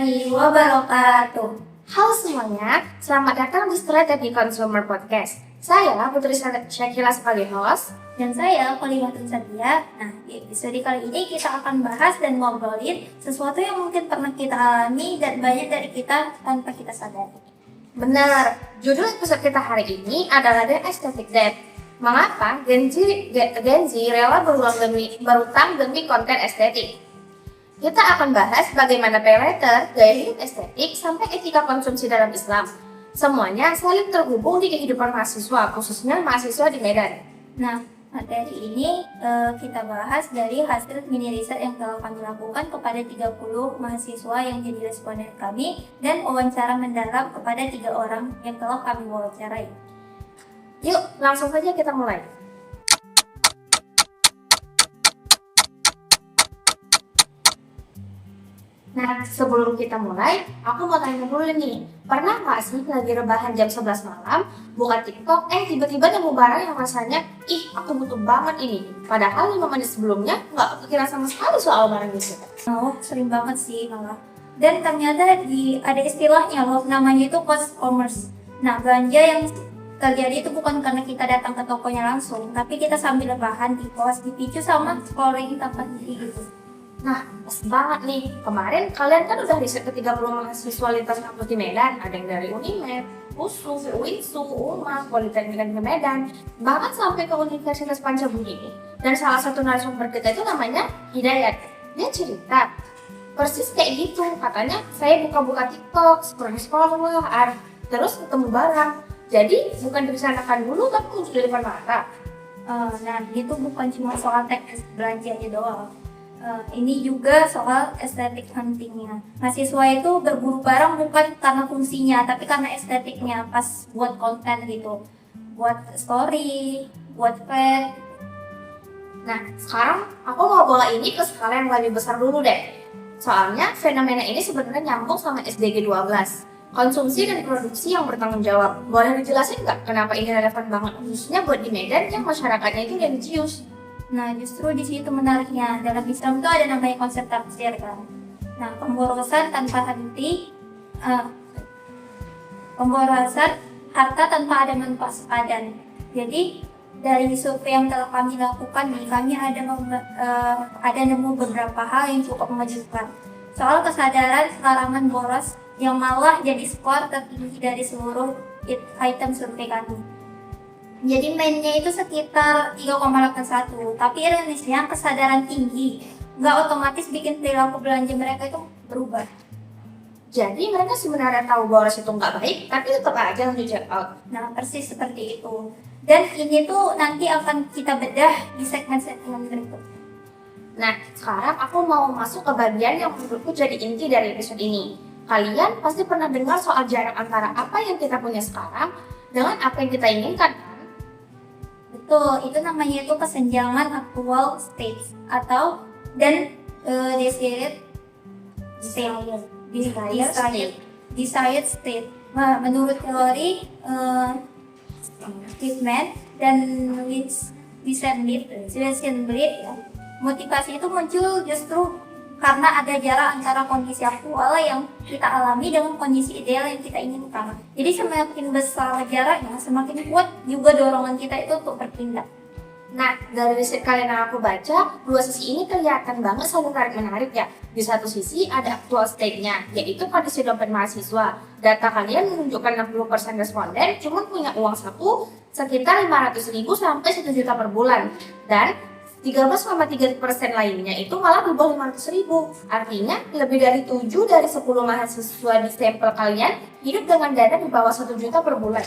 warahmatullahi wabarakatuh. Halo semuanya, selamat datang di Strategi Consumer Podcast. Saya Putri Syakila sebagai host, dan saya Kolimatun Sadia. Nah, di episode kali ini kita akan bahas dan ngobrolin sesuatu yang mungkin pernah kita alami dan banyak dari kita tanpa kita sadari. Benar, judul episode kita hari ini adalah The Aesthetic Debt. Mengapa Gen Z rela berutang demi konten estetik? Kita akan bahas bagaimana pay letter, gaya hidup estetik, sampai etika konsumsi dalam Islam. Semuanya saling terhubung di kehidupan mahasiswa, khususnya mahasiswa di Medan. Nah, materi ini kita bahas dari hasil mini riset yang telah kami lakukan kepada 30 mahasiswa yang jadi responden kami dan wawancara mendalam kepada 3 orang yang telah kami wawancarai. Yuk, langsung saja kita mulai. Nah, sebelum kita mulai, aku mau tanya dulu nih, pernah nggak sih lagi rebahan jam 11 malam, buka TikTok, tiba-tiba nemu barang yang rasanya, aku butuh banget ini. Padahal 5 menit sebelumnya nggak kepikiran sama sekali soal barang itu. Oh, sering banget sih malah. Dan ternyata ada istilahnya loh, namanya itu post commerce. Nah, belanja yang terjadi itu bukan karena kita datang ke tokonya langsung, tapi kita sambil rebahan di pos, dipicu sama scrolling tanpa henti gitu. Nah, pas banget nih. Kemarin kalian kan udah riset ke 30 mahasiswa lintas kampus di Medan. Ada yang dari Unimed, USU, UINSU, UMA, Politeknik di Medan, bahkan sampai ke Universitas Pancabudi nih. Dan salah satu narasumber kita itu namanya Hidayat. Dia cerita, persis kayak gitu. Katanya, saya buka-buka TikTok, scroll lah, terus ketemu barang. Jadi, bukan direncanakan dulu, tapi muncul di depan mata. Nah, itu bukan cuma soal teks belanjanya doang. Ini juga soal estetik huntingnya. Mahasiswa itu berburu barang bukan karena fungsinya, tapi karena estetiknya pas buat konten gitu, buat story, buat feed. Nah, sekarang aku mau bawa ini ke skala yang lebih besar dulu deh. Soalnya fenomena ini sebenarnya nyambung sama SDG 12, konsumsi dan produksi yang bertanggung jawab. Boleh dijelasin nggak kenapa ini relevan banget, khususnya buat di Medan yang masyarakatnya itu religius? Nah, justru di situ menariknya. Dalam Islam itu ada namanya konsep tafsir kan. Nah, pemborosan tanpa henti, pemborosan harta tanpa ada manfaat sepadan. Jadi dari survei yang telah kami lakukan nih, kami ada nemu beberapa hal yang cukup mengejutkan. Soal kesadaran larangan boros yang malah jadi skor tertinggi dari seluruh item survei kami. Jadi mainnya itu sekitar 3,81, tapi ironisnya kesadaran tinggi nggak otomatis bikin perilaku belanja mereka itu berubah. Jadi mereka sebenarnya tahu boros itu nggak baik, tapi tetap aja lanjut check out. Nah, persis seperti itu. Dan ini tuh nanti akan kita bedah di segmen-segmen berikut. Nah, sekarang aku mau masuk ke bagian yang menurutku jadi inti dari episode ini. Kalian pasti pernah dengar soal jarak antara apa yang kita punya sekarang dengan apa yang kita inginkan. Betul, itu namanya itu kesenjangan actual state atau desired state. Nah, menurut teori Friedman dan Wisenblit, ya, motivasi itu muncul justru karena ada jarak antara kondisi aktual yang kita alami dengan kondisi ideal yang kita inginkan. Jadi semakin besar jaraknya, semakin kuat juga dorongan kita itu untuk bertindak. Nah, dari riset kalian yang aku baca, dua sisi ini kelihatan banget saling tarik-menarik ya. Di satu sisi ada actual state-nya, yaitu kondisi dompet mahasiswa. Data kalian menunjukkan 60% responden cuma punya uang saku sekitar 500.000 sampai 1 juta per bulan. Dan 13,3% lainnya itu malah di bawah 500.000. Artinya, lebih dari 7 dari 10 mahasiswa di sampel kalian hidup dengan dana di bawah 1 juta per bulan.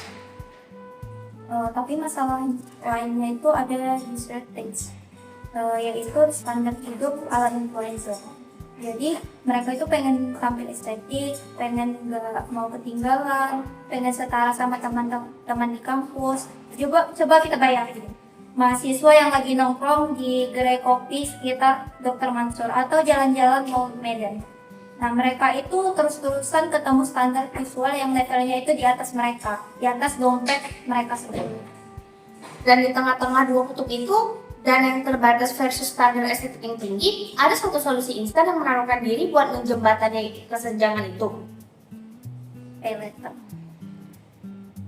Tapi masalah lainnya itu ada disadvantage, yaitu standar hidup ala influencer. Jadi mereka itu pengen tampil estetik, pengen gak mau ketinggalan, pengen setara sama teman-teman di kampus. Coba kita bayangin, mahasiswa yang lagi nongkrong di gerai kopi sekitar Dr. Mansur atau jalan-jalan Mall Medan. Nah, mereka itu terus-terusan ketemu standar visual yang levelnya itu di atas mereka, di atas dompet mereka sendiri. Dan di tengah-tengah dua kutub itu, dan yang terbatas versus standar estetik yang tinggi, ada satu solusi instan yang menaruhkan diri buat menjembatani kesenjangan itu. Pay later.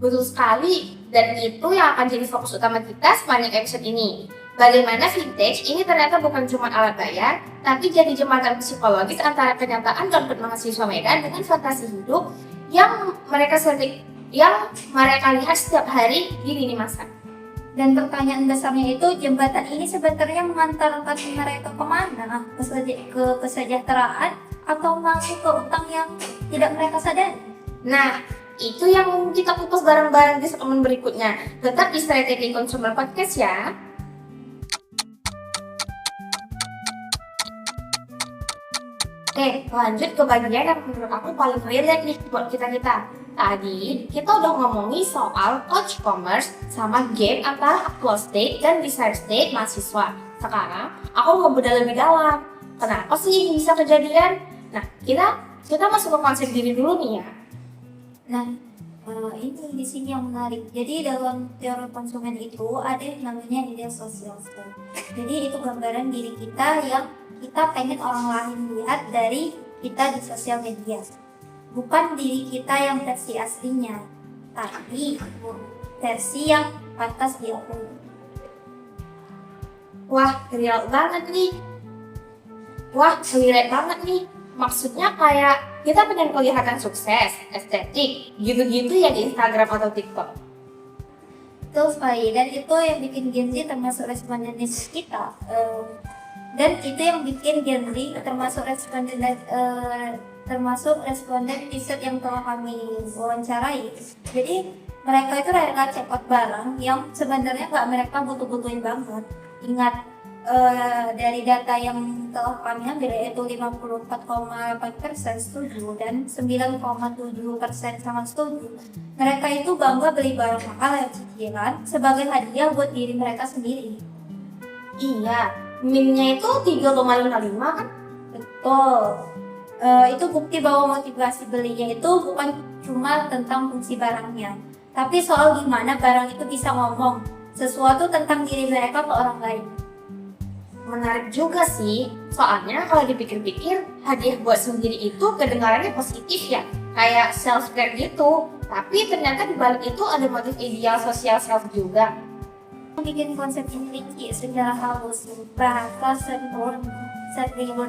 Betul sekali, dan itu yang akan jadi fokus utama kita sepanjang episode ini. Bagaimana vintage ini ternyata bukan cuma alat bayar, tapi jadi jembatan psikologis antara kenyataan dompet mahasiswa Medan dengan fantasi hidup yang mereka lihat setiap hari di lini masa. Dan pertanyaan besarnya itu, jembatan ini sebenarnya mengantarkan mereka kemana? Ke kesejahteraan atau masuk ke utang yang tidak mereka sadari? Nah, itu yang kita kupas bareng-bareng di segmen berikutnya. Tetap di Strategi Consumer Podcast ya. Oke, lanjut ke bagian yang menurut aku paling relate nih buat kita-kita. Tadi, kita udah ngomongin soal coach commerce sama game antara actual state dan desired state mahasiswa. Sekarang, aku mau bedah lebih dalam. Kenapa sih ini bisa kejadian? Nah, kita masuk ke konsep diri dulu nih ya. Nah, ini di sini yang menarik. Jadi dalam teori konsumen itu ada yang namanya ideal social state. Jadi itu gambaran diri kita yang kita pengen orang lain lihat dari kita di sosial media. Bukan diri kita yang versi aslinya, tapi versi yang pantas diakui. Wah, relate banget nih. Maksudnya kayak kita pengen kelihatan sukses, estetik, gitu-gitu ya di Instagram atau TikTok. Betul sekali, dan itu yang bikin Gen Z termasuk responden kita. Dan itu yang bikin Gen Z termasuk responden riset yang telah kami wawancarai. Jadi mereka itu rela check out barang yang sebenarnya nggak mereka butuh-butuhin banget. Ingat, dari data yang telah kami ambil yaitu 54,8% setuju dan 9,7% sangat setuju. Mereka itu bangga beli barang mahal yang cicilan sebagai hadiah buat diri mereka sendiri. Iya, min-nya itu 3,55 kan? Betul. Itu bukti bahwa motivasi belinya itu bukan cuma tentang fungsi barangnya, tapi soal gimana barang itu bisa ngomong sesuatu tentang diri mereka ke orang lain. Menarik juga sih, soalnya kalau dipikir-pikir hadiah buat sendiri itu kedengarannya positif ya, kayak self-care gitu. Tapi ternyata di balik itu ada motif ideal sosial self juga. Bikin konsep ini rinci secara halus, bahasa self-reward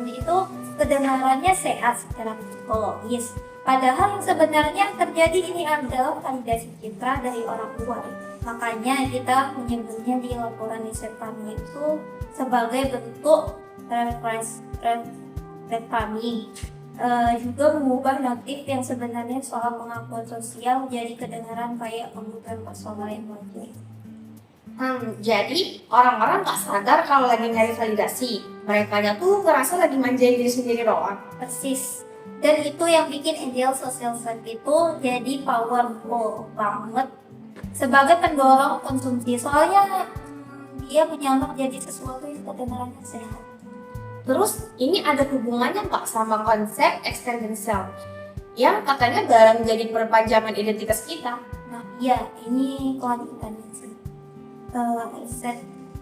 itu kedengarannya sehat secara psikologis. Padahal yang sebenarnya terjadi ini adalah validasi citra dari orang luar. Makanya kita menyebutnya di laporan riset kami itu sebagai bentuk reference kami. Juga mengubah motif yang sebenarnya soal pengakuan sosial jadi kedengaran kayak kebutuhan personal yang wajar. Jadi orang-orang gak sadar kalau lagi nyari validasi. Mereka tuh ngerasa lagi manjain diri sendiri doang. Persis. Dan itu yang bikin ideal social self itu jadi powerful banget sebagai pendorong konsumsi. Soalnya dia menyamar jadi sesuatu yang kedengarannya sehat. Terus ini ada hubungannya nggak sama konsep extended self yang katanya barang jadi perpanjangan identitas kita? Nah iya, ini kelanjutannya sih.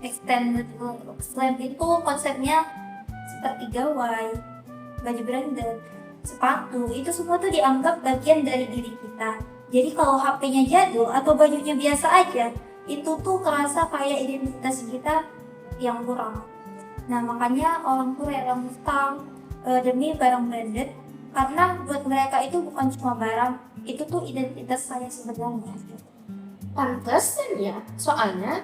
Extended self itu konsepnya seperti gawai, baju branded, sepatu, itu semua tuh dianggap bagian dari diri kita. Jadi kalau HP-nya jadul atau bajunya biasa aja, itu tuh kerasa kayak identitas kita yang kurang. Nah makanya orang tuh rela ngutang demi barang branded, karena buat mereka itu bukan cuma barang, itu tuh identitas saya sebenarnya. Pantesan ya, soalnya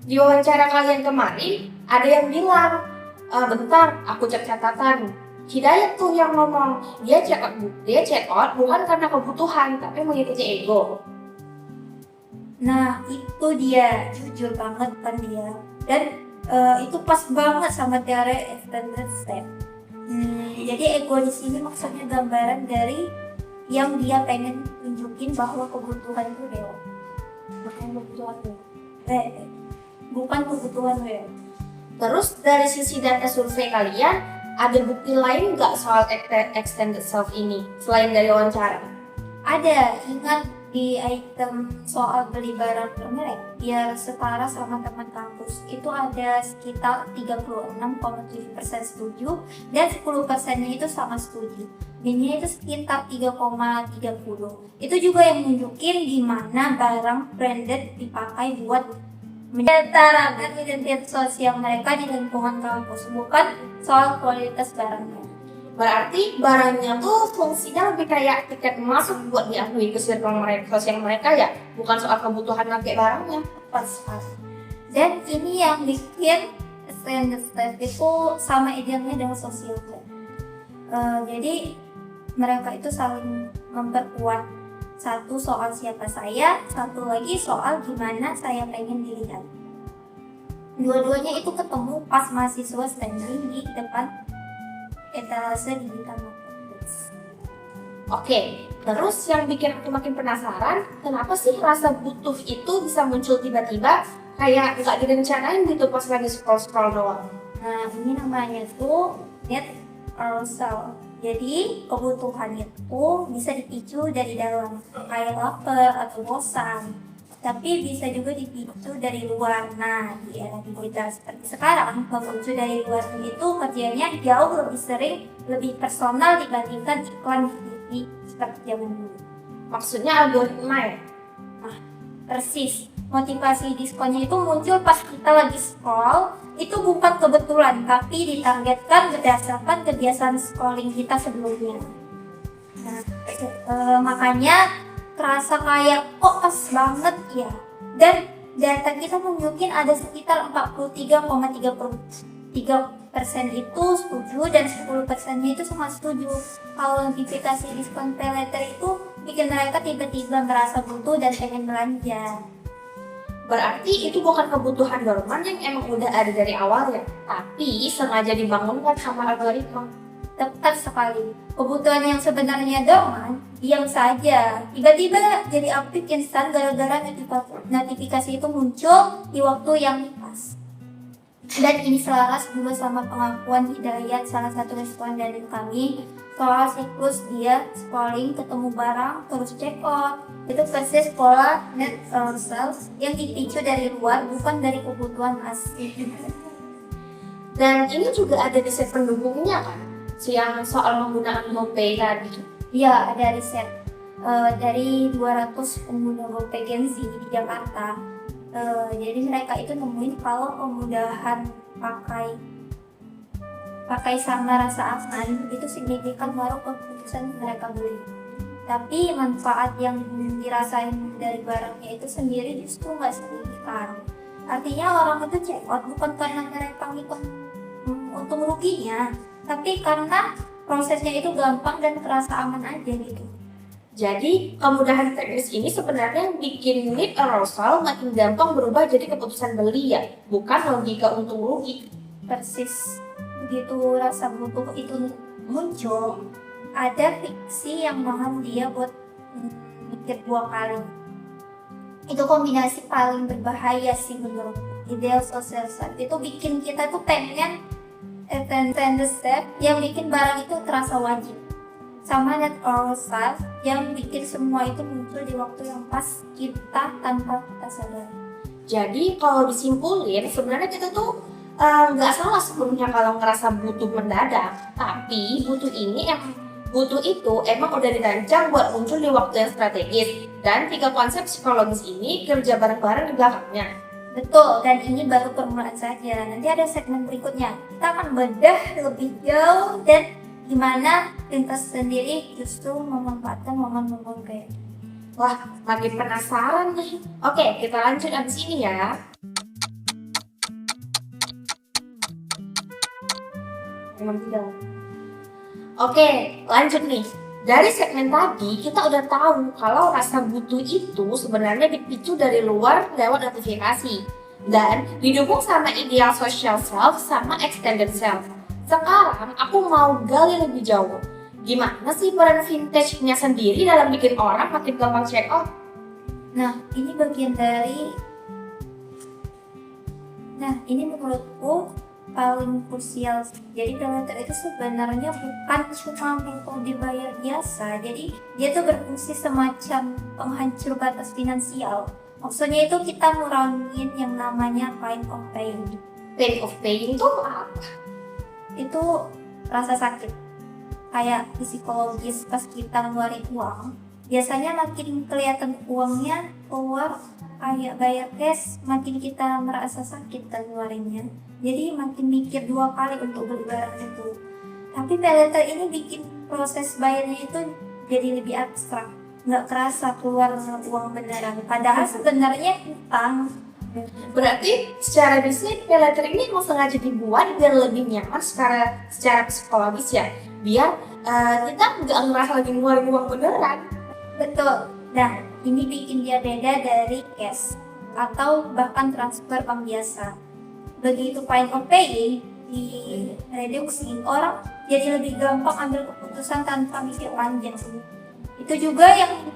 di wawancara kalian kemarin ada yang bilang, bentar aku cek catatan. Hidayat tuh yang ngomong, dia check out bukan karena kebutuhan, tapi mengikuti ego. Nah itu dia, jujur banget kan dia. Dan itu pas banget sama teori extended step. Jadi ego di sini maksudnya gambaran dari yang dia pengen tunjukin bahwa kebutuhan itu real. Bukan kebutuhan real. Terus dari sisi data survei kalian, ada bukti lain nggak soal extended self ini selain dari wawancara? Ada, ingat di item soal beli barang merek biar setara sama teman kampus itu ada sekitar 36,7% setuju dan 10%-nya itu sama setuju. Ini itu sekitar 3,30. Itu juga yang nunjukin gimana barang branded dipakai buat menyetarakan identitas sosial mereka di lingkungan kampus, bukan soal kualitas barangnya. Berarti barangnya tuh fungsinya lebih kayak tiket masuk buat diakui ke circle mereka, sosial mereka ya, bukan soal kebutuhan pakai barangnya. Pas. Dan ini yang bikin standard step itu sama idealnya dengan sosial club. Jadi mereka itu saling memperkuat, satu soal siapa saya, satu lagi soal gimana saya pengen dilihat. Dua-duanya itu ketemu pas mahasiswa standing di depan etalase digital marketplace. Oke, terus yang bikin aku makin penasaran, kenapa sih rasa butuh itu bisa muncul tiba-tiba kayak nggak direncanain gitu pas lagi scroll-scroll doang? Nah, ini namanya tuh need arousal. Jadi kebutuhan itu bisa dipicu dari dalam, kayak lapar atau bosan. Tapi bisa juga dipicu dari luar. Nah, di era digital seperti sekarang, pemicu dari luar itu kerjanya jauh lebih sering, lebih personal dibandingkan iklan di TV seperti zaman dulu. Maksudnya algoritma ya? Persis, motivasi diskonnya itu muncul pas kita lagi scroll, itu bukan kebetulan, tapi ditargetkan berdasarkan kebiasaan scrolling kita sebelumnya. Nah, makanya terasa kayak kok pas banget ya. Dan data kita menunjukkan ada sekitar 43,3% itu setuju dan 10%-nya itu sangat setuju. Kalau notifikasi diskon pay later itu bikin mereka tiba-tiba merasa butuh dan pengen belanja. Berarti itu bukan kebutuhan dorman yang emang udah ada dari awal ya, tapi sengaja dibangunkan sama algoritma. Tepat sekali. Kebutuhan yang sebenarnya dorman, diam saja, tiba-tiba jadi aktif instan gara-gara notifikasi itu muncul di waktu yang pas. Dan ini selaras juga sama pengakuan Hidayat, salah satu responden kami, soal siklus dia scrolling ketemu barang terus check out. Itu persis pola net sales yang dipicu dari luar, bukan dari kebutuhan asli. Dan ini juga ada riset pendukungnya kan, yang soal penggunaan GoPay tadi. Ya, ada riset dari 200 pengguna GoPay Gen Z di Jakarta. Jadi mereka itu nemuin kalau kemudahan pakai sama rasa aman itu signifikan baru keputusan mereka beli. Tapi manfaat yang dirasain dari barangnya itu sendiri justru nggak signifikan. Artinya orang itu check out bukan karena mereka ngitung untung ruginya, tapi karena prosesnya itu gampang dan terasa aman aja gitu. Jadi kemudahan teknis ini sebenarnya bikin need arousal makin gampang berubah jadi keputusan beli ya, bukan logika untung rugi. Persis, begitu rasa butuh itu muncul, ada fiksi yang nahan dia buat mikir 2 kali. Itu kombinasi paling berbahaya sih menurut ideal social self. Itu bikin kita tuh pengen attend step yang bikin barang itu terasa wajib, sama net arousal yang bikin semua itu muncul di waktu yang pas kita tanpa kita sadari. Jadi kalau disimpulin sebenarnya kita tuh nggak salah sebelumnya kalau ngerasa butuh mendadak, tapi butuh itu emang udah dirancang buat muncul di waktu yang strategis, dan 3 konsep psikologis ini kerja bareng-bareng di belakangnya. Betul, dan ini baru permulaan saja. Nanti ada segmen berikutnya, kita akan bedah lebih jauh dan gimana Pinterest sendiri justru memanfaatkan momen-momen kayak gitu. Wah, makin penasaran nih. Oke, kita lanjut abis ini ya. Oke, lanjut nih. Dari segmen tadi kita udah tahu kalau rasa butuh itu sebenarnya dipicu dari luar lewat notifikasi dan didukung sama ideal social self sama extended self. Sekarang aku mau gali lebih jauh. Gimana sih peran vintage-nya sendiri dalam bikin orang makin gampang check out? Nah, ini bagian dari ini menurutku paling krusial. Jadi pay later itu sebenarnya bukan cuma metode bayar biasa. Jadi dia tuh berfungsi semacam penghancur batas finansial. Maksudnya itu kita ngurangin yang namanya pain of paying. Pain of paying itu apa? Itu rasa sakit. Kayak di psikologis pas kita ngeluarin uang, biasanya makin kelihatan uangnya keluar kayak bayar cash, makin kita merasa sakit kan ngeluarinnya. Jadi makin mikir 2 kali untuk beli barang itu. Tapi pay later ini bikin proses bayarnya itu jadi lebih abstrak, nggak kerasa keluar uang beneran. Padahal sebenarnya utang. Berarti secara bisnis pay later ini emang sengaja dibuat biar lebih nyaman secara psikologis ya, biar kita nggak ngerasa lagi ngeluarin uang beneran. Betul. Nah, ini bikin dia beda dari cash atau bahkan transfer bank biasa. Begitu pain of paying direduksi, orang jadi lebih gampang ambil keputusan tanpa mikir panjang. Itu juga yang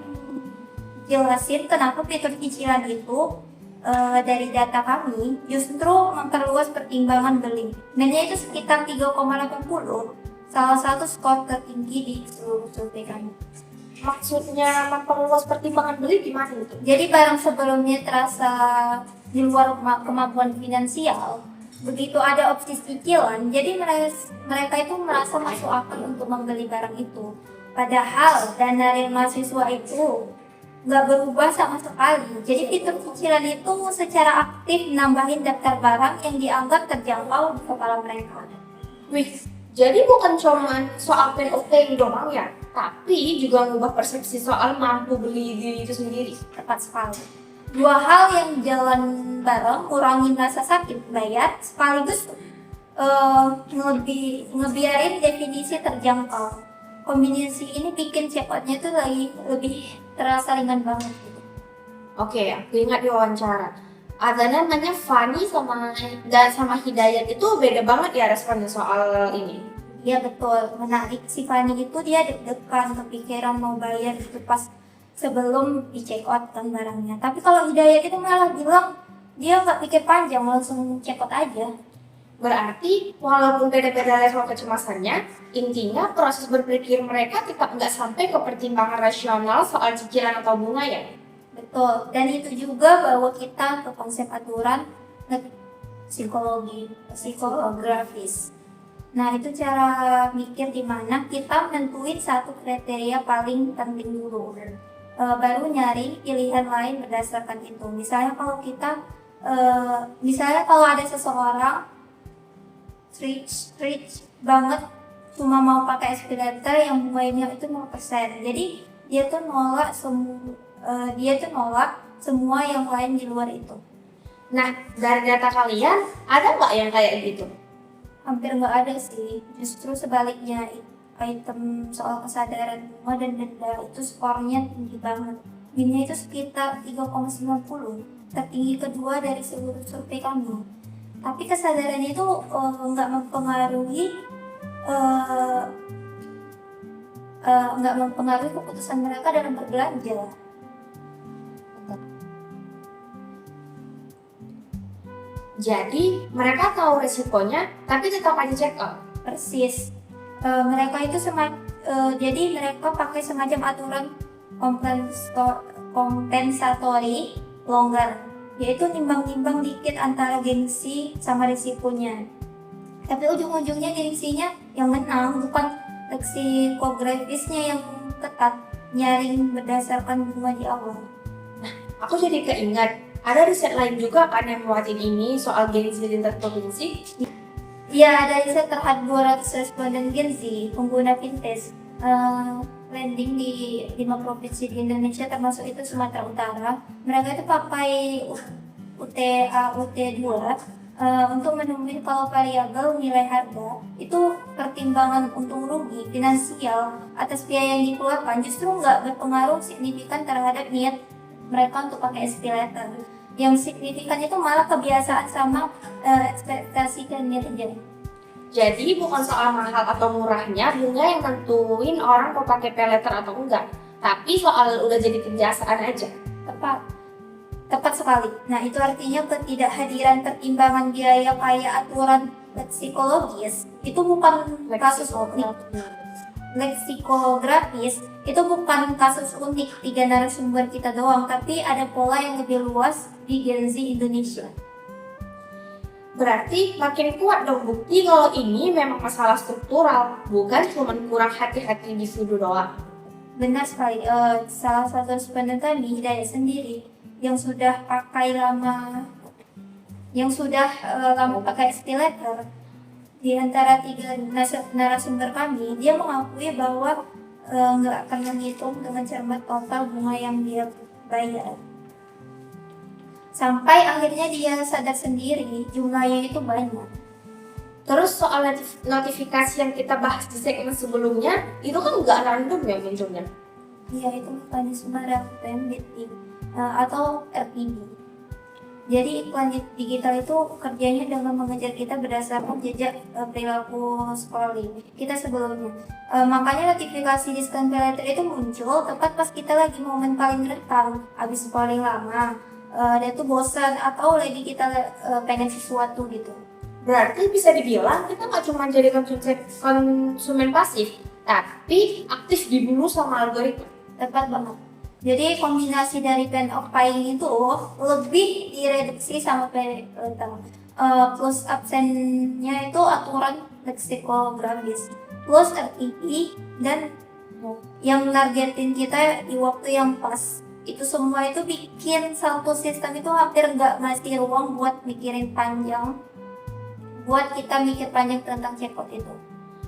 jelasin kenapa fitur cicilan itu dari data kami justru memperluas pertimbangan beli. Nilainya itu sekitar 3,80, salah satu skor tertinggi di seluruh survei kami. Maksudnya memperluas pertimbangan beli gimana itu? Jadi barang sebelumnya terasa di luar kemampuan finansial, begitu ada opsi cicilan, jadi mereka itu merasa masuk akal untuk membeli barang itu. Padahal dana real mahasiswa itu nggak berubah sama sekali. Jadi fitur cicilan itu secara aktif nambahin daftar barang yang dianggap terjangkau di kepala mereka. Wih, jadi bukan cuma soal pain of paying doang ya, tapi juga ngubah persepsi soal mampu beli diri itu sendiri. Tepat sekali. 2 hal yang jalan bareng, ngurangin rasa sakit bayar, sekaligus ngebiarin definisi terjangkau. Kombinasi ini bikin checkoutnya tuh lebih terasa ringan banget gitu. Oke, aku ingat di wawancara. Ada namanya Fani sama Hidayat itu beda banget ya responnya soal ini. Iya betul, menarik. Si Fani itu dia deg-degan, kepikiran mau bayar itu pas sebelum di check out kan barangnya. Tapi kalau Hidayat itu malah bilang dia nggak pikir panjang, langsung check out aja. Berarti walaupun beda-beda level kecemasannya, intinya proses berpikir mereka tetap nggak sampai ke pertimbangan rasional soal cicilan atau bunga ya. Betul, dan itu juga bawa kita ke konsep aturan psikologis. Nah, itu cara mikir di mana kita nentuin satu kriteria paling penting dulu. Baru nyari pilihan lain berdasarkan itu. Misalnya kalau ada seseorang rich banget cuma mau pakai SPayLater yang bunganya itu 0%. Jadi dia tuh nolak semua yang lain di luar itu. Nah, dari data kalian ada nggak yang kayak gitu? Hampir nggak ada sih. Justru sebaliknya, item soal kesadaran bunga dan denda itu skornya tinggi banget. Binnya itu sekitar 3,90, tertinggi kedua dari seluruh survei kami. Tapi kesadaran itu nggak mempengaruhi keputusan mereka dalam berbelanja. Jadi mereka tahu resikonya, tapi tetap aja check out. Persis. Mereka itu jadi mereka pakai semacam aturan kompensatori longgar, yaitu nimbang-nimbang dikit antara gengsi sama risikonya. Tapi ujung-ujungnya gengsinya yang menang, bukan leksikografisnya yang ketat, nyaring berdasarkan bunga di awal. Aku jadi keingat, ada riset lain juga kan yang muatin ini soal gengsi lintas provinsi. Ya, ada riset terhadap 200 responden Gen-Z pengguna Vinted landing di 5 provinsi di Indonesia, termasuk itu Sumatera Utara. Mereka itu pakai UT2 untuk menemukan kalau variabel nilai harga itu pertimbangan untung rugi finansial atas biaya yang dikeluarkan justru nggak berpengaruh signifikan terhadap niat mereka untuk pakai SPayLater. Yang signifikan itu malah kebiasaan sama ekspektasi kinerja. Jadi bukan soal mahal atau murahnya bunga yang tentuin orang mau pakai pay later atau enggak, tapi soal udah jadi kebiasaan aja. Tepat. Tepat sekali. Nah, itu artinya ketidakhadiran pertimbangan biaya kayak aturan leksikologis itu bukan kasus unik. Leksikografis itu bukan kasus unik 3 narasumber kita doang, tapi ada pola yang lebih luas di Gen Z Indonesia. Berarti makin kuat dong bukti kalau ini memang masalah struktural, bukan cuma kurang hati-hati individu doang. Benar sekali. Salah satu responden tadi, Hidayat sendiri, yang sudah lama pakai estilator, di antara 3 narasumber kami, dia mengakui bahwa nggak akan menghitung dengan cermat total bunga yang dia bayar. Sampai akhirnya dia sadar sendiri jumlahnya itu banyak. Terus soal notifikasi yang kita bahas di segmen sebelumnya, itu kan nggak random ya munculnya? Iya, itu mekanisme real-time bidding atau RTB. Jadi iklan digital itu kerjanya dengan mengejar kita berdasarkan jejak perilaku scrolling kita sebelumnya. Makanya notifikasi diskon pay later itu muncul tepat pas kita lagi momen paling rentan, habis scrolling lama, dan itu bosan atau lagi kita pengen sesuatu gitu. Berarti bisa dibilang kita nggak cuma jadi konsumen pasif, tapi aktif diburu sama algoritma. Tepat banget. Jadi kombinasi dari pain of buying itu lebih direduksi sama pay later. Plus absennya itu aturan leksikografis, plus RTP, dan yang nargetin kita di waktu yang pas. Itu semua itu bikin satu sistem itu hampir nggak ngasih ruang buat kita mikir panjang tentang checkout itu.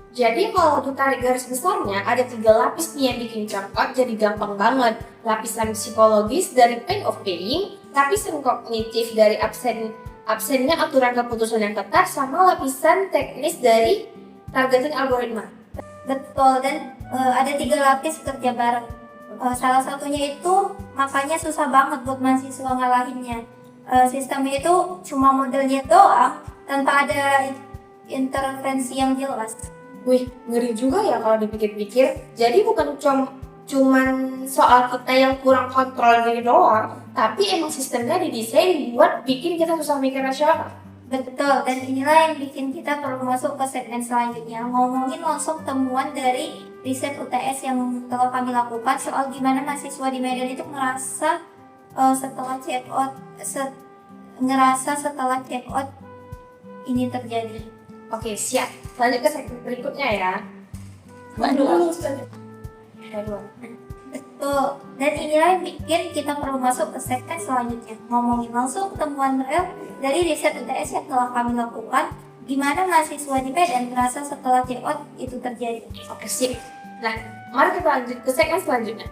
Jadi kalau ditarik garis besarnya, ada 3 lapis nih yang bikin checkout jadi gampang banget. Lapisan psikologis dari pain of paying, lapisan kognitif dari absennya aturan keputusan yang ketat, sama lapisan teknis dari targeting algoritma. Betul, dan ada 3 lapis kerja bareng. Salah satunya itu makanya susah banget buat mahasiswa ngalahinnya. Sistemnya itu cuma modelnya doang, tanpa ada intervensi yang jelas. Wih, ngeri juga ya kalau dipikir-pikir. Jadi bukan cuman soal kita yang kurang kontrol diri doang, tapi emang sistemnya didesain buat bikin kita susah mikir rasional. Betul, dan inilah yang bikin kita perlu masuk ke segmen selanjutnya, ngomongin langsung temuan dari riset UTS yang telah kami lakukan soal gimana mahasiswa di Medan itu ngerasa setelah check out ini terjadi. Oke, siap. Lanjut ke segmen berikutnya ya. Waduh. Betul, dan inilah yang bikin kita perlu masuk ke segmen selanjutnya, ngomongin langsung temuan real dari riset UTS yang telah kami lakukan, gimana mahasiswa di Medan merasa setelah check out itu terjadi. Oke, sip. Nah, mari kita lanjut ke segmen selanjutnya.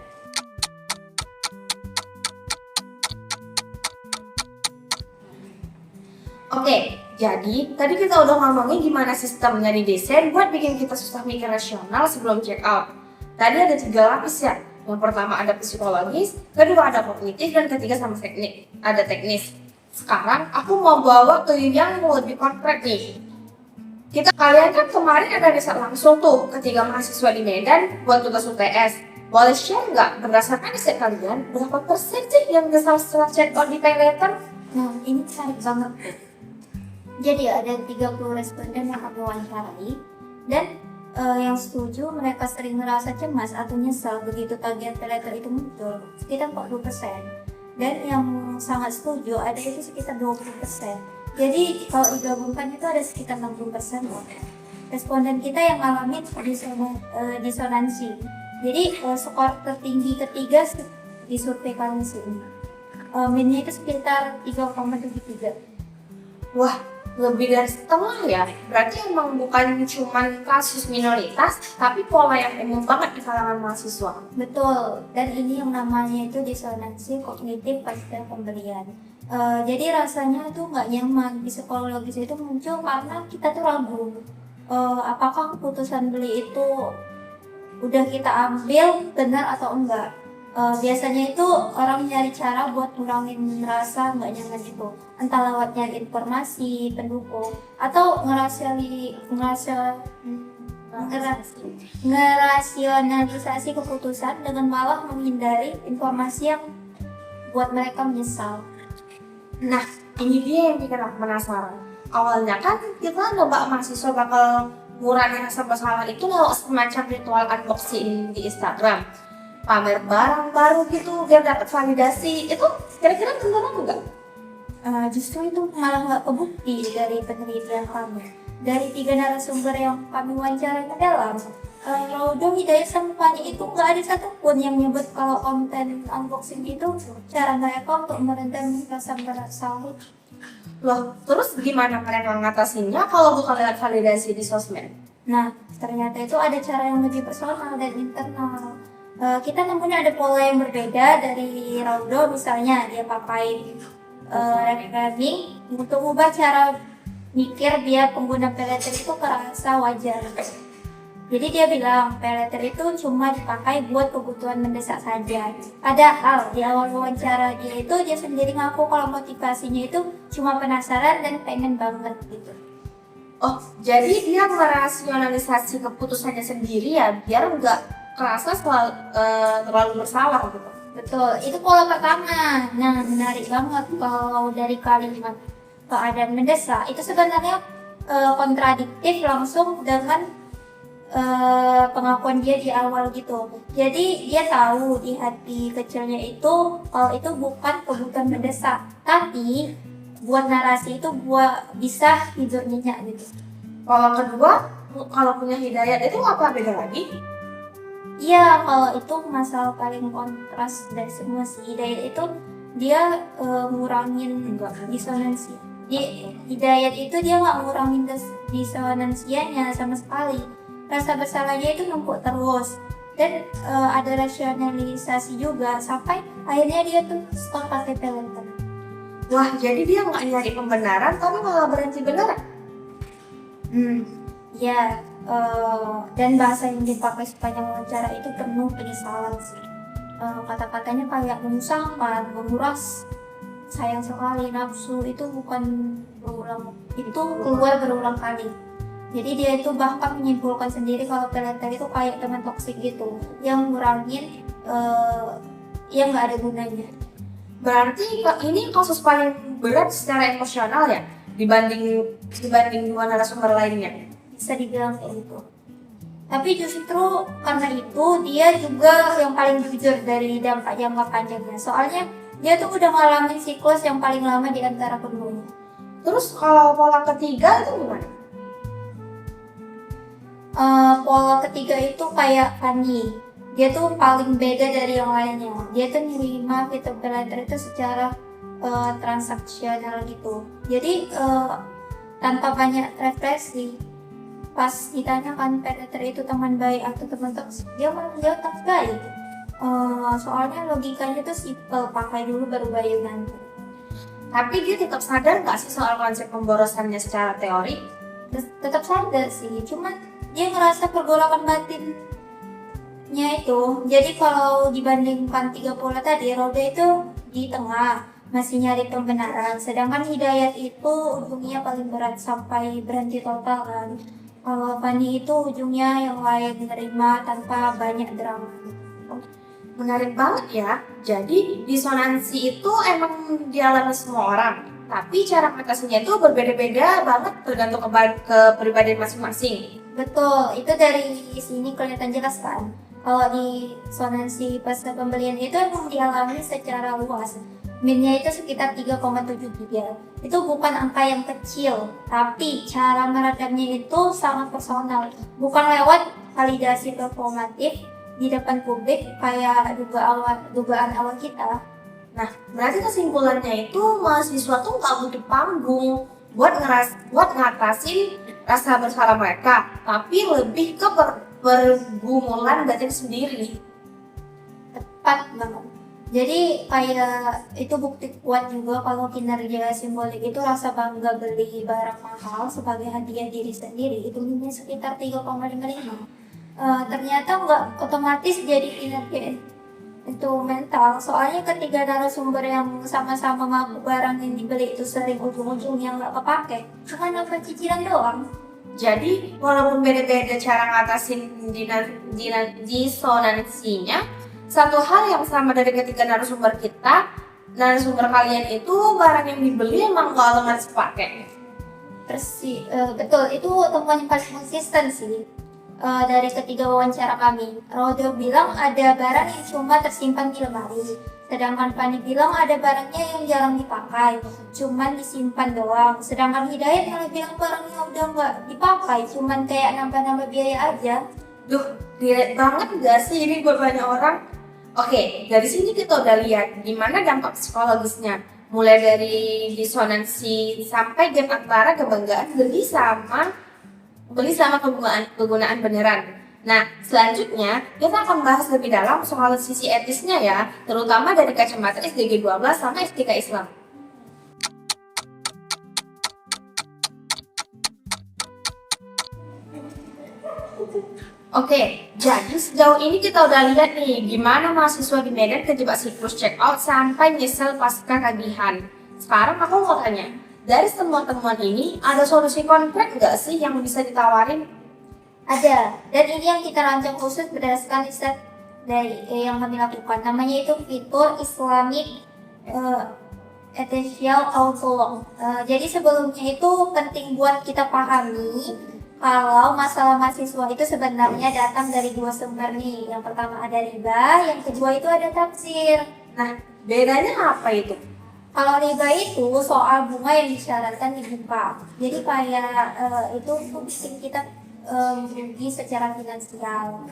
Oke, jadi tadi kita udah ngomongin gimana sistemnya didesain buat bikin kita susah mikir rasional sebelum check out. Tadi ada 3 lapis ya. Yang pertama ada psikologis, kedua ada kognitif, dan ketiga sama ada teknis. Sekarang aku mau bawa ke yang lebih konkret nih. Kalian kan kemarin ada riset langsung tuh ketiga mahasiswa di Medan buat tugas UTS. Boleh share nggak berdasarkan riset kalian berapa persen sih yang kesal setelah check out di pay later? Nah, ini menarik banget. Jadi ada 30 responden yang kami wawancarai, dan yang setuju mereka sering merasa cemas atau nyesal begitu tagihan pay later itu muncul, sekitar 40%. Dan yang sangat setuju ada itu sekitar 20%. Jadi kalau digabungkan itu ada sekitar 60% loh. Responden kita yang ngalamin disonansi. Jadi skor tertinggi ketiga di survei kali ini. Minnya itu sekitar 3,73. Wah, lebih dari setengah ya. Berarti emang bukan cuma kasus minoritas, tapi pola yang umum banget di kalangan mahasiswa. Betul, dan ini yang namanya itu disonansi kognitif pasca pembelian. Jadi rasanya tuh nggak nyaman. Psikologis itu muncul karena kita tuh ragu apakah keputusan beli itu udah kita ambil benar atau enggak. Biasanya itu orang nyari cara buat ngurangin rasa nggak nyaman itu, entah lewat nyari informasi pendukung atau ngerasionalisasi keputusan dengan malah menghindari informasi yang buat mereka menyesal. Nah, ini dia yang bikin aku penasaran. Awalnya kan kita nyoba mahasiswa bakal ngurangin rasa bersalah itu lewat semacam ritual unboxing di Instagram. Pamer barang baru gitu biar dapat validasi. Itu kira-kira beneran enggak? Justru itu malah nggak kebukti dari penelitian kami. Dari 3 narasumber yang kami wawancarai dalam, Raudo, Hidayat, sama Fani itu nggak ada satupun yang nyebut kalau konten unboxing itu cara mereka untuk meredam rasa bersalah. Loh, terus gimana mereka ngatasinnya kalau bukan lewat validasi di sosmed? Nah, ternyata itu ada cara yang lebih personal dan internal. Kita nemunya ada pola yang berbeda dari Raudo, misalnya dia pakai reframing untuk ubah cara mikir dia pengguna peleter itu kerasa wajar. Jadi dia bilang peleter itu cuma dipakai buat kebutuhan mendesak saja. Padahal di awal wawancara dia sendiri ngaku kalau motivasinya itu cuma penasaran dan pengen banget gitu. Oh, jadi dia merasionalisasi keputusannya sendiri ya biar nggak kerasa terlalu bersalah gitu. Betul, itu pola pertama. Nah, menarik banget kalau dari kalimat keadaan mendesak itu sebenarnya kontradiktif langsung dengan pengakuan dia di awal gitu. Jadi dia tahu di hati kecilnya itu kalau itu bukan kebutuhan mendesak, tapi buat narasi itu buat bisa tidur nyenyak gitu. Kalau kedua, kalau punya Hidayat itu apa beda lagi? Iya, kalau itu masalah paling kontras dari semua sih. Hidayat itu dia ngurangin disonansi. Hidayat itu dia nggak ngurangin disonansianya sama sekali. Rasa bersalahnya itu numpuk terus dan ada rasionalisasi juga sampai akhirnya dia tuh stop pakai peleter. Wah, jadi dia nggak nyari pembenaran tapi malah berhenti beneran? Ya, dan bahasa yang dipakai sepanjang wawancara itu penuh penyesalan sih. Kata-katanya kayak menyusahkan, menguras, sayang sekali, nafsu itu bukan berulang, itu keluar berulang kali. Jadi dia itu bahkan menyimpulkan sendiri kalau peleter itu kayak teman toksik gitu, yang ngurangin, yang nggak ada gunanya. Berarti ini kasus paling berat secara emosional ya dibanding dua narasumber lainnya. Bisa dibilang kayak gitu. Tapi justru karena itu dia juga yang paling jujur dari dampak jangka panjangnya. Soalnya dia tuh udah ngalamin siklus yang paling lama di antara keduanya. Terus kalau pola ketiga itu gimana? Pola ketiga itu kayak Fanny. Dia tuh paling beda dari yang lainnya. Dia tuh nerima fitur peleter itu secara transaksional gitu. Jadi tanpa banyak refleksi. Pas ditanyakan peleter itu teman baik atau teman toksik, dia malah menjawab tak baik. Soalnya logikanya tuh simpel, pakai dulu baru bayar nanti. Tapi dia tetap sadar nggak sih soal konsep pemborosannya secara teori? Tetap sadar sih, cuman dia ngerasa pergolakan batinnya itu. Jadi kalau dibandingkan 3 pola tadi, Roda itu di tengah, masih nyari pembenaran. Sedangkan Hidayat itu ujungnya paling berat sampai berhenti total kan. Kalau Fani itu ujungnya yang layak menerima tanpa banyak drama. Menarik banget ya. Jadi disonansi itu emang dialami semua orang. Tapi cara mengatasinya itu berbeda-beda banget tergantung kepribadian masing-masing. Betul, itu dari sini kelihatan jelas kan. Kalau di disonansi pasca pembelian itu emang dialami secara luas. Minnya itu sekitar 3,73. Itu bukan angka yang kecil, tapi cara meredamnya itu sangat personal. Bukan lewat validasi performatif di depan publik kayak dugaan awal kita. Nah, berarti kesimpulannya itu mahasiswa tuh nggak butuh panggung buat ngatasin rasa bersalah mereka, tapi lebih ke pergumulan batin sendiri. Tepat banget. Jadi kayak itu bukti kuat juga kalau kinerja simbolik itu rasa bangga beli barang mahal sebagai hadiah diri sendiri itu minyak sekitar 3,55. Ternyata nggak otomatis jadi kinerja itu mental. Soalnya ketiga narasumber yang sama-sama ngaku barang yang dibeli itu sering ujung-ujungnya nggak kepake, cuma nambah cicilan doang. Jadi walaupun beda-beda cara ngatasin disonansinya, satu hal yang sama dari ketiga narasumber kita, narasumber kalian itu barang yang dibeli emang nggak otomatis pakai? Betul, itu temuan yang paling konsisten sih. Dari ketiga wawancara kami, Rodo bilang ada barang yang cuma tersimpan di lemari, sedangkan Fani bilang ada barangnya yang jarang dipakai, cuman disimpan doang. Sedangkan Hidayat malah bilang barangnya udah nggak dipakai, cuman kayak nambah-nambah biaya aja. Duh, relate banget gak sih ini buat banyak orang? Oke, dari sini kita udah lihat gimana dampak psikologisnya. Mulai dari disonansi sampai gap antara kebanggaan beli sama penggunaan beneran. Nah, selanjutnya kita akan bahas lebih dalam soal sisi etisnya ya, terutama dari kacamata SDG 12 sama etika Islam. Oke, jadi sejauh ini kita udah lihat nih gimana mahasiswa di Medan kejebak siklus check out sampai nyesel pasca tagihan. Sekarang aku mau tanya, dari temuan-temuan ini ada solusi konkret nggak sih yang bisa ditawarin? Ada, dan ini yang kita rancang khusus berdasarkan riset dari yang kami lakukan. Namanya itu fitur Islamic Essential Auto Loan. Jadi sebelumnya itu penting buat kita pahami kalau masalah mahasiswa itu sebenarnya datang dari dua sumber nih. Yang pertama ada riba, yang kedua itu ada tafsir. Nah, bedanya apa itu? Kalau riba itu soal bunga yang disyaratkan di muka. Jadi kayak itu bikin kita rugi secara finansial.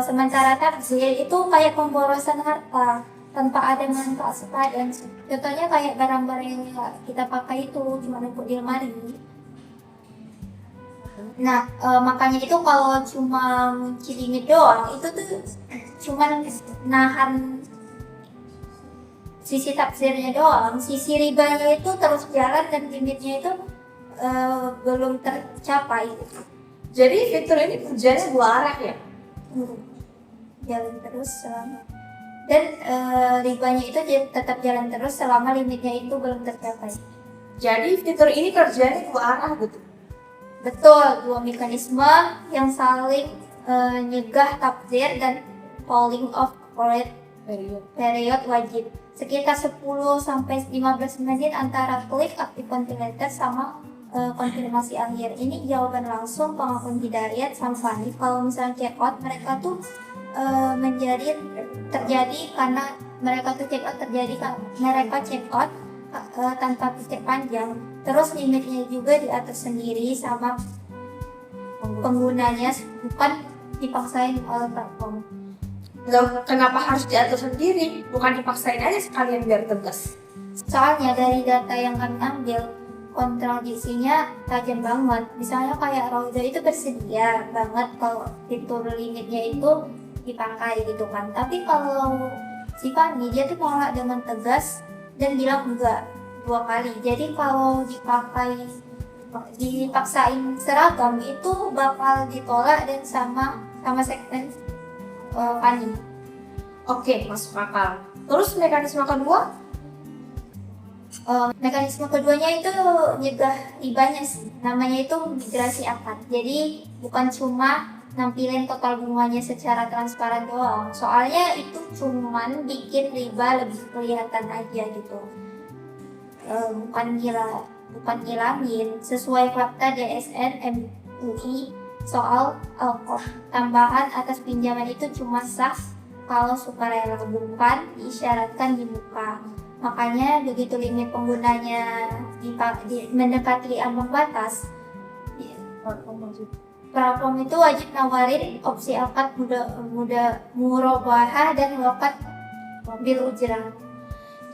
Sementara tafsir itu kayak pemborosan harta tanpa ada manfaat sepadan. Contohnya kayak barang-barang yang kita pakai itu cuma numpuk di lemari. Nah, makanya itu kalau cuma ngunci limit doang, itu tuh cuma nahan sisi tafsirnya doang. Sisi ribanya itu terus jalan dan limitnya itu belum tercapai. Jadi fitur ini kerjanya dua arah ya? Jalan terus selama dan ribanya itu tetap jalan terus selama limitnya itu belum tercapai. Jadi fitur ini kerjanya dua arah gitu? Betul, dua mekanisme yang saling nyegah tafsir dan calling off period wajib. Sekitar 10-15 menit antara klik aktif ventilator sama konfirmasi akhir. Ini jawaban langsung pengakuan Hidayat sama Fani. Kalau misalnya check out, mereka tuh terjadi karena mereka check out tanpa pikir panjang. Terus limitnya juga diatur sendiri sama penggunanya, bukan dipaksain oleh platform. Loh, kenapa harus diatur sendiri? Bukan dipaksain aja sekalian biar tegas? Soalnya dari data yang kami ambil, kontradiksinya tajam banget. Misalnya kayak Roda itu bersedia banget kalau fitur limitnya itu dipakai gitu kan. Tapi kalau si Fanny, dia tuh malah dengan tegas dan bilang enggak 2 kali. Jadi kalau dipaksain seragam itu bakal ditolak dan sama segmen Fanny. Oke, masuk akal. Terus mekanisme kedua? Mekanisme keduanya itu nyegah ribanya sih. Namanya itu migrasi akad. Jadi bukan cuma nampilin total bunganya secara transparan doang. Soalnya itu cuman bikin riba lebih kelihatan aja gitu. Bukan ngilangin. Sesuai fakta DSN MUI soal alkohol, tambahan atas pinjaman itu cuma sah kalau sukarela, bukan diisyaratkan di muka. Makanya begitu limit penggunanya mendekati ambang batas, platform itu wajib nawarin opsi akad murabahah dan wakad bil ujrah.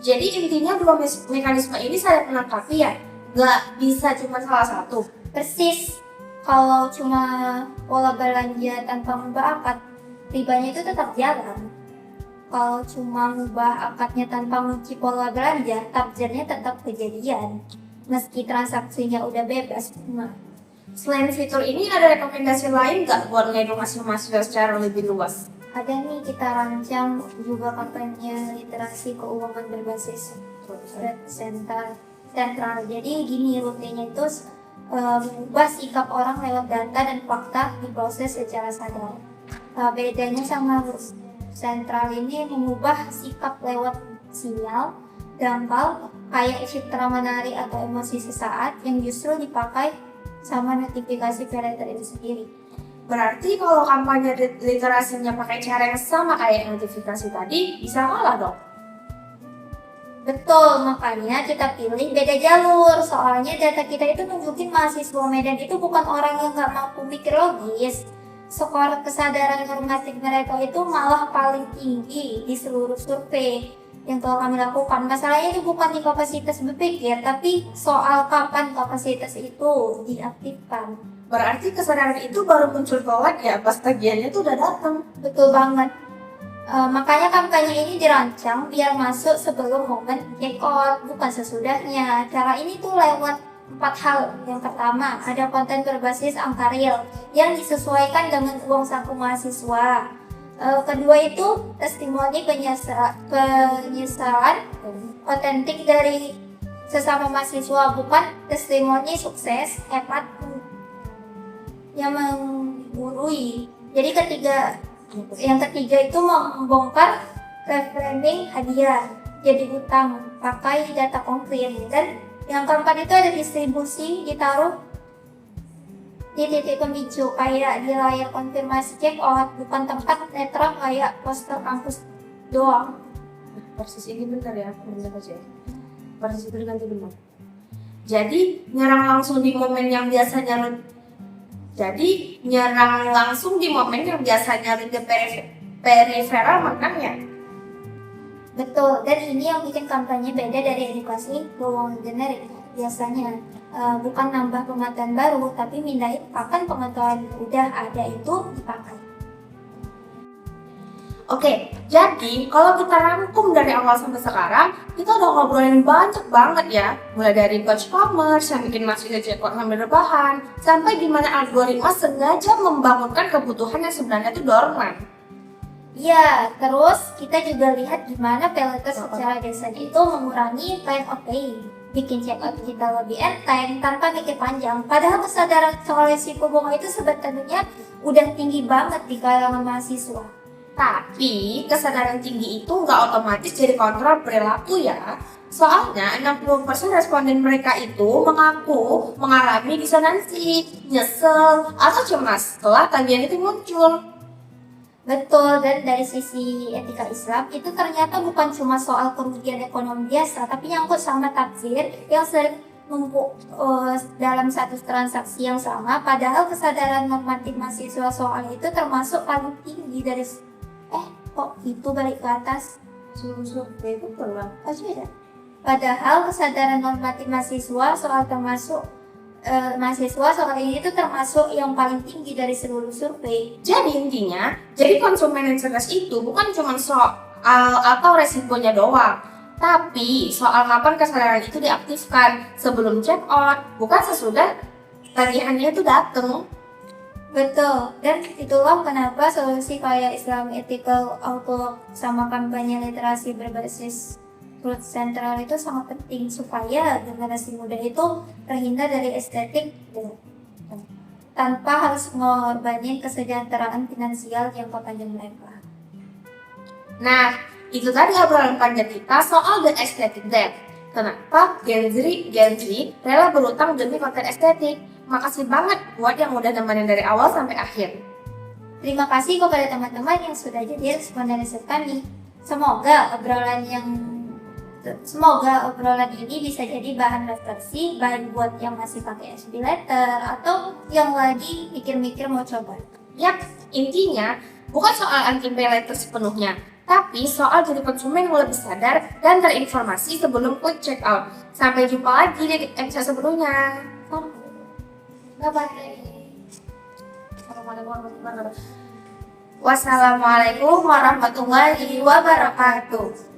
Jadi intinya dua mekanisme ini saling melengkapi ya? Nggak bisa cuma salah satu? Persis. Kalau cuma pola belanja tanpa mengubah akad, ribanya itu tetap jalan. Kalau cuma mengubah akadnya tanpa mengunci pola belanja, tafsirnya tetap kejadian. Meski transaksinya udah bebas. Nah, selain fitur ini ada rekomendasi lain nggak buat ngedukasi mahasiswa secara lebih luas? Ada nih, kita rancang juga kampanye literasi keuangan berbasis sentral. Jadi gini rutinnya itu mengubah sikap orang lewat data dan fakta diproses secara sadar. Bedanya sama sentral ini mengubah sikap lewat sinyal, dangkal kayak citra menari atau emosi sesaat yang justru dipakai sama notifikasi pay later itu sendiri. Berarti kalau kampanye literasinya pakai cara yang sama kayak notifikasi tadi, bisa kalah dong? Betul, makanya kita pilih beda jalur. Soalnya data kita itu nunjukin mahasiswa Medan itu bukan orang yang nggak mampu mikir logis. Skor kesadaran normatif mereka itu malah paling tinggi di seluruh survei yang telah kami lakukan. Masalahnya itu bukan di kapasitas berpikir, tapi soal kapan kapasitas itu diaktifkan. Berarti kesadaran itu baru muncul telat ya pas tagihannya tuh udah datang. Betul banget. Makanya kampanye ini dirancang biar masuk sebelum momen check out, bukan sesudahnya. Cara ini tuh lewat 4 hal. Yang pertama, ada konten berbasis angka real yang disesuaikan dengan uang saku mahasiswa. Kedua itu testimoni penyesalan otentik dari sesama mahasiswa, bukan testimoni sukses hebat yang menggurui. Jadi yang ketiga itu membongkar reframing hadiah jadi utang pakai data konkret. Dan yang keempat itu ada distribusi ditaruh di titik pemicu kayak di layar konfirmasi check out, bukan tempat netral kayak poster kampus doang. Persis ini benar ya, benar aja. Persis itu diganti benar. Jadi nyerang langsung di momen yang biasanya di periferal makanya. Betul, dan ini yang bikin kampanye beda dari edukasi keuangan generik. Biasanya bukan nambah pengetahuan baru, tapi mindahin kapan pengetahuan udah ada itu dipakai. Oke, jadi kalau kita rangkum dari awal sampai sekarang, kita udah ngobrolin banyak banget ya. Mulai dari coach commerce yang bikin mahasiswa cekot sambil rebahan, sampai gimana algoritma sengaja membangunkan kebutuhan yang sebenarnya itu dorman. Iya, terus kita juga lihat gimana pay later secara desain itu mengurangi time of pay, bikin checkout kita lebih enteng tanpa mikir panjang. Padahal kesadaran soal risiko bohong itu sebetulnya udah tinggi banget di kalangan mahasiswa. Tapi kesadaran tinggi itu nggak otomatis jadi kontrol perilaku ya. Soalnya 60% responden mereka itu mengaku mengalami disonansi, nyesel, atau cemas setelah tagihan itu muncul. Betul, dan dari sisi etika Islam itu ternyata bukan cuma soal kerugian ekonomi biasa, tapi nyangkut sama tafsir yang sering numpuk dalam satu transaksi yang sama. Padahal kesadaran normatif mahasiswa soal itu termasuk paling tinggi dari kok itu balik ke atas Suruh itu telah ya. Padahal kesadaran normatif mahasiswa soal ini itu termasuk yang paling tinggi dari seluruh survei. Jadi intinya, jadi konsumen yang cerdas itu bukan cuma soal atau resikonya doang, tapi soal kapan kesadaran itu diaktifkan, sebelum check out, bukan sesudah tagihannya itu datang. Betul, dan itulah kenapa solusi kayak Islam Ethical Outlook sama kampanye literasi berbasis truth central itu sangat penting supaya generasi muda itu terhindar dari estetik tanpa harus mengorbankan kesejahteraan finansial jangka panjang mereka. Nah, itu tadi obrolan panjang kita soal the aesthetic debt. Kenapa Gen Z rela berutang demi konten estetik? Makasih banget buat yang udah nemenin dari awal sampai akhir. Terima kasih kepada teman-teman yang sudah jadi responden riset kami. Semoga obrolan ini bisa jadi bahan refleksi baik buat yang masih pakai SB letter atau yang lagi mikir-mikir mau coba. Yap, intinya bukan soal anti pay later sepenuhnya, tapi soal jadi konsumen yang lebih sadar dan terinformasi sebelum klik check out. Sampai jumpa lagi di episode sebelumnya. Wassalamualaikum warahmatullahi wabarakatuh.